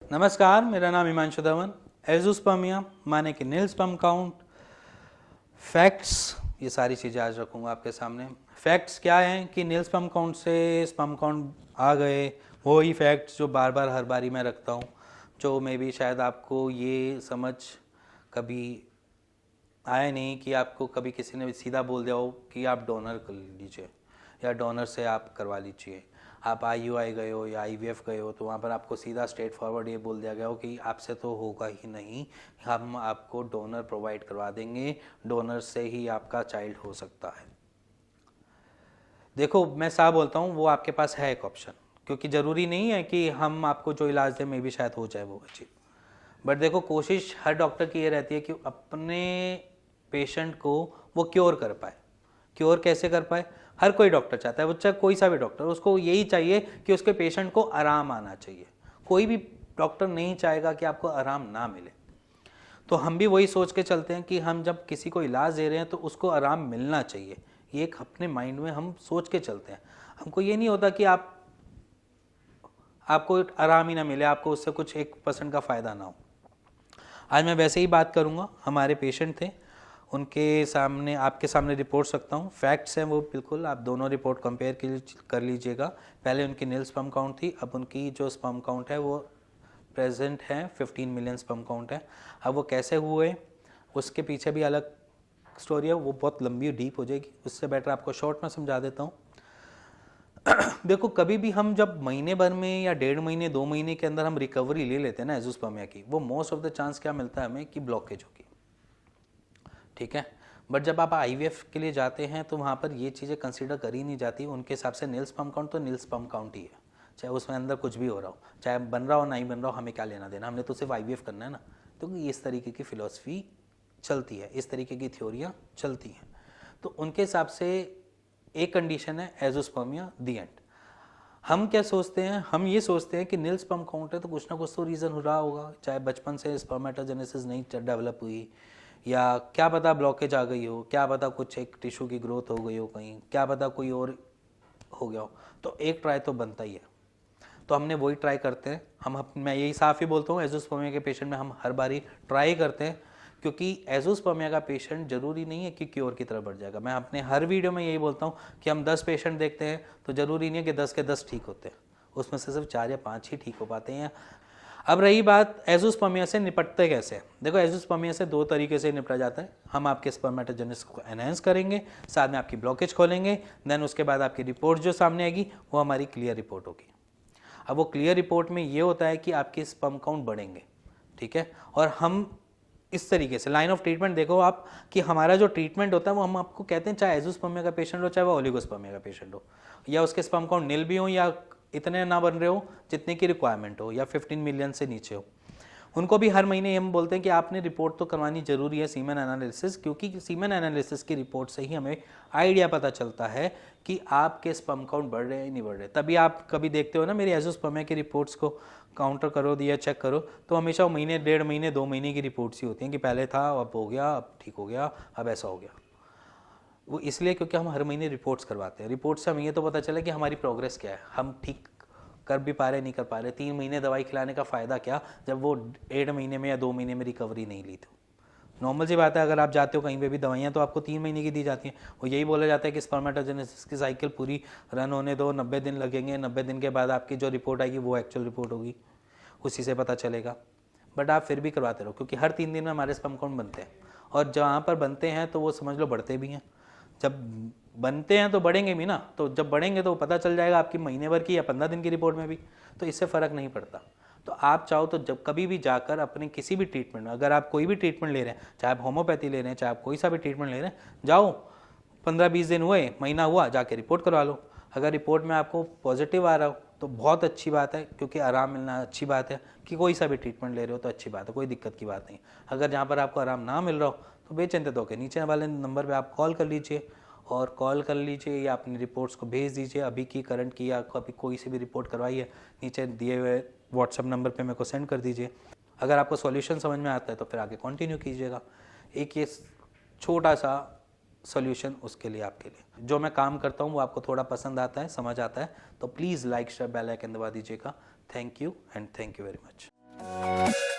नमस्कार, मेरा नाम हिमांशु धवन। एजोस्पर्मिया माने कि नील स्पर्म काउंट, फैक्ट्स, ये सारी चीज़ें आज रखूँगा आपके सामने। फैक्ट्स क्या हैं कि नील स्पर्म काउंट से स्पर्म काउंट आ गए, वो ही फैक्ट्स जो बार बार हर बारी मैं रखता हूँ, जो मे बी शायद आपको ये समझ कभी आया नहीं कि आपको कभी किसी ने सीधा बोल दिया हो कि आप डोनर कर लीजिए या डोनर से आप करवा लीजिए। आप IUI गए हो या IVF गए हो तो वहाँ पर आपको सीधा स्ट्रेट फॉरवर्ड ये बोल दिया गया हो कि आपसे तो होगा ही नहीं, हम आपको डोनर प्रोवाइड करवा देंगे, डोनर से ही आपका चाइल्ड हो सकता है। देखो, मैं साफ बोलता हूँ, वो आपके पास है एक ऑप्शन, क्योंकि ज़रूरी नहीं है कि हम आपको जो इलाज दें में भी शायद हो जाए वो अचीव। बट देखो, कोशिश हर डॉक्टर की ये रहती है कि अपने पेशेंट को वो क्योर कर पाए। क्योर कैसे कर पाए? हर कोई डॉक्टर चाहता है, वो चाहे कोई सा भी डॉक्टर, उसको यही चाहिए कि उसके पेशेंट को आराम आना चाहिए। कोई भी डॉक्टर नहीं चाहेगा कि आपको आराम ना मिले। तो हम भी वही सोच के चलते हैं कि हम जब किसी को इलाज दे रहे हैं तो उसको आराम मिलना चाहिए। ये एक अपने माइंड में हम सोच के चलते हैं। हमको ये नहीं होता कि आपको आराम ही ना मिले, आपको उससे कुछ 1% का फ़ायदा ना हो। आज मैं वैसे ही बात करूँगा। हमारे पेशेंट थे, उनके सामने आपके सामने रिपोर्ट्स रखता हूँ। फैक्ट्स हैं वो, बिल्कुल आप दोनों रिपोर्ट कंपेयर कर लीजिएगा। पहले उनकी नील स्पर्म काउंट थी, अब उनकी जो स्पर्म काउंट है वो प्रेजेंट है 15 मिलियन स्पर्म काउंट है। अब वो कैसे हुए उसके पीछे भी अलग स्टोरी है, वो बहुत लंबी डीप हो जाएगी, उससे बेटर आपको शॉर्ट में समझा देता हूँ। देखो, कभी भी हम जब महीने भर में या 1.5 महीने 2 महीने के अंदर हम रिकवरी ले लेते हैं ना एजोस्पर्मिया की, वो मोस्ट ऑफ द चांस क्या मिलता है हमें कि ब्लॉकेज होगी, ठीक है। बट जब आप IVF के लिए जाते हैं तो वहाँ पर ये चीज़ें कंसीडर करी नहीं जाती। उनके हिसाब से नील स्पर्म काउंट तो नील स्पर्म काउंट ही है, चाहे उसमें अंदर कुछ भी हो रहा हो, चाहे बन रहा हो नहीं बन रहा हो, हमें क्या लेना देना, हमने तो सिर्फ IVF करना है ना। तो इस तरीके की फिलॉसफी चलती है, इस तरीके की थ्योरियाँ चलती हैं। तो उनके हिसाब से एक कंडीशन है एजोस्पर्मिया दी एंड। हम क्या सोचते हैं? हम ये सोचते हैं कि नील स्पर्म काउंट है तो कुछ ना कुछ तो रीज़न हो रहा होगा, चाहे बचपन से स्पर्मेटोजेनेसिस नहीं डेवलप हुई, या क्या पता ब्लॉकेज आ गई हो, क्या पता कुछ एक टिश्यू की ग्रोथ हो गई हो कहीं, क्या पता कोई और हो गया हो। तो एक ट्राई तो बनता ही है, तो हमने वही ट्राई करते हैं। मैं यही साफ ही बोलता हूँ, एजोस्पर्मिया के पेशेंट में हम हर बारी ट्राई करते हैं, क्योंकि एजोस्पर्मिया का पेशेंट जरूरी नहीं है कि क्योर की तरफ बढ़ जाएगा। मैं अपने हर वीडियो में यही बोलता हूँ कि हम 10 पेशेंट देखते हैं तो जरूरी नहीं है कि 10 के 10 ठीक होते हैं, उसमें से सिर्फ 4 या 5 ही ठीक हो पाते हैं। अब रही बात एजोस्पर्मिया से निपटते कैसे। देखो, एजोस्पर्मिया से 2 तरीके से निपटा जाता है। हम आपके स्पर्मेटोजेनेसिस को एनहेंस करेंगे, साथ में आपकी ब्लॉकेज खोलेंगे, देन उसके बाद आपकी रिपोर्ट जो सामने आएगी वो हमारी क्लियर रिपोर्ट होगी। अब वो क्लियर रिपोर्ट में ये होता है कि आपके स्पर्म काउंट बढ़ेंगे, ठीक है। और हम इस तरीके से लाइन ऑफ ट्रीटमेंट देखो आप कि हमारा जो ट्रीटमेंट होता है वो हम आपको कहते हैं, चाहे एजोस्पर्मिया का पेशेंट हो चाहे वो ओलिगोस्पर्मिया का पेशेंट हो, या उसके स्पर्म काउंट नील भी हो या इतने ना बन रहे हो जितने की रिक्वायरमेंट हो, या 15 मिलियन से नीचे हो, उनको भी हर महीने हम बोलते हैं कि आपने रिपोर्ट तो करवानी जरूरी है, सीमेन एनालिसिस, क्योंकि सीमेन एनालिसिस की रिपोर्ट से ही हमें आइडिया पता चलता है कि आपके स्पर्म काउंट बढ़ रहे हैं नहीं बढ़ रहे। तभी आप कभी देखते हो ना मेरी एजोस्पर्मिया की रिपोर्ट्स को काउंटर करो या चेक करो तो हमेशा वो महीने 1.5 महीने 2 महीने की रिपोर्ट्स ही होती हैं कि पहले था अब हो गया, अब ठीक हो गया, अब ऐसा हो गया। वो इसलिए क्योंकि हम हर महीने रिपोर्ट्स करवाते हैं। रिपोर्ट से हमें ये तो पता चले कि हमारी प्रोग्रेस क्या है, हम ठीक कर भी पा रहे नहीं कर पा रहे। 3 महीने दवाई खिलाने का फ़ायदा क्या जब वो 1.5 महीने में या 2 महीने में रिकवरी नहीं ली। तो नॉर्मल सी बात है, अगर आप जाते हो कहीं पे भी दवाइयाँ तो आपको 3 महीने की दी जाती हैं। वो यही बोला जाता है कि स्पर्मेटोजेनेसिस की साइकिल पूरी रन होने दो, 90 दिन लगेंगे, 90 दिन के बाद आपकी जो रिपोर्ट आएगी वो एक्चुअल रिपोर्ट होगी, उसी से पता चलेगा। बट आप फिर भी करवाते रहो, क्योंकि हर 3 दिन में हमारे स्पर्म काउंट बनते हैं, और जहाँ पर बनते हैं तो वो समझ लो बढ़ते भी हैं। जब बनते हैं तो बढ़ेंगे भी ना, तो जब बढ़ेंगे तो पता चल जाएगा आपकी महीने भर की या 15 दिन की रिपोर्ट में भी, तो इससे फ़र्क नहीं पड़ता। तो आप चाहो तो जब कभी भी जाकर अपने किसी भी ट्रीटमेंट में, अगर आप कोई भी ट्रीटमेंट ले रहे हैं, चाहे आप होम्योपैथी ले रहे हैं, चाहे आप कोई सा भी ट्रीटमेंट ले रहे हैं, जाओ 15-20 दिन हुए, महीना हुआ, जाके रिपोर्ट करवा लो। अगर रिपोर्ट में आपको पॉजिटिव आ रहा हो तो बहुत अच्छी बात है, क्योंकि आराम मिलना अच्छी बात है। कि कोई सा भी ट्रीटमेंट ले रहे हो तो अच्छी बात है, कोई दिक्कत की बात नहीं। अगर जहाँ पर आपको आराम ना मिल रहा हो तो बेचिंतित होकर नीचे वाले नंबर पर आप कॉल कर लीजिए, और कॉल कर लीजिए या अपनी रिपोर्ट्स को भेज दीजिए, अभी की करंट की या अभी कोई सी भी रिपोर्ट करवाई है, नीचे दिए हुए व्हाट्सएप नंबर पे मेरे को सेंड कर दीजिए। अगर आपको सॉल्यूशन समझ में आता है तो फिर आगे कंटिन्यू कीजिएगा। एक ये छोटा सा सॉल्यूशन उसके लिए, आपके लिए जो मैं काम करता हूँ वो आपको थोड़ा पसंद आता है, समझ आता है, तो please like share bell icon दबा दीजिएगा। Thank you and thank you very much. धन्यवाद।